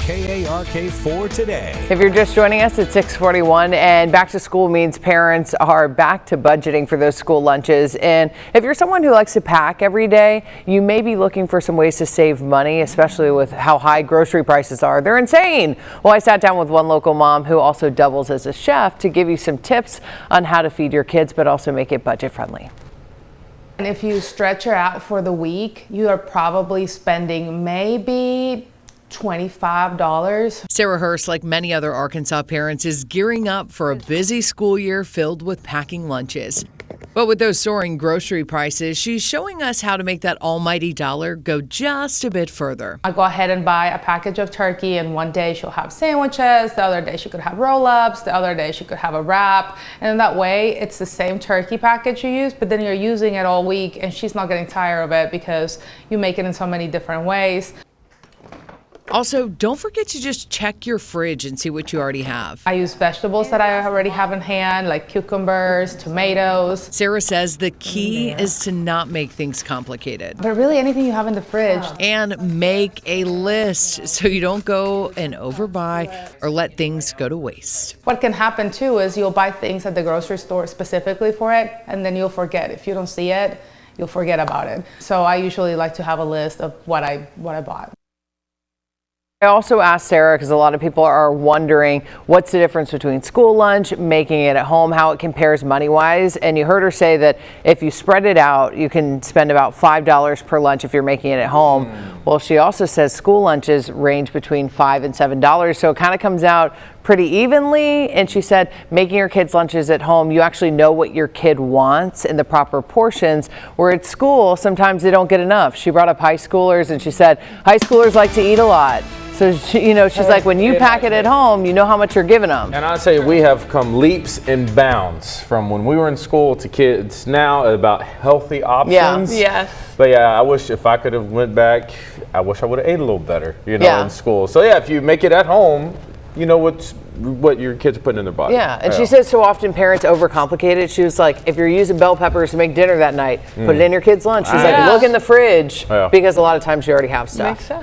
KARK4 today. If you're just joining us, it's 6:41, and back to school means parents are back to budgeting for those school lunches. And if you're someone who likes to pack every day, you may be looking for some ways to save money, especially with how high grocery prices are. They're insane. Well, I sat down with one local mom who also doubles as a chef to give you some tips on how to feed your kids, but also make it budget friendly. And if you stretch it out for the week, you are probably spending maybe $25. Sarah Hurst, like many other Arkansas parents, is gearing up for a busy school year filled with packing lunches. But with those soaring grocery prices, she's showing us how to make that almighty dollar go just a bit further. I go ahead and buy a package of turkey, and one day she'll have sandwiches, the other day she could have roll-ups, the other day she could have a wrap. And that way, it's the same turkey package you use, but then you're using it all week, and she's not getting tired of it because you make it in so many different ways. Also, don't forget to just check your fridge and see what you already have. I use vegetables that I already have in hand, like cucumbers, tomatoes. Sarah says the key is to not make things complicated. But really anything you have in the fridge. And make a list so you don't go and overbuy or let things go to waste. What can happen too is you'll buy things at the grocery store specifically for it, and then you'll forget. If you don't see it, you'll forget about it. So I usually like to have a list of what I bought. I also asked Sarah, because a lot of people are wondering what's the difference between school lunch, making it at home, how it compares money-wise. And you heard her say that if you spread it out, you can spend about $5 per lunch if you're making it at home. Well, she also says school lunches range between $5 and $7, so it kind of comes out pretty evenly. And she said making your kids' lunches at home, you actually know what your kid wants in the proper portions, where at school, sometimes they don't get enough. She brought up high schoolers, and she said high schoolers like to eat a lot. So, she's like, when you pack it at home, you know how much you're giving them. And I'd say we have come leaps and bounds from when we were in school to kids now about healthy options. Yeah. Yes. But yeah, I wish if I could have went back, I wish I would have ate a little better, in school. So yeah, if you make it at home, you know what your kids are putting in their body. Yeah, and she says so often parents overcomplicate it. She was like, if you're using bell peppers to make dinner that night, put it in your kids' lunch. She's like, look in the fridge, because a lot of times you already have stuff. Makes sense.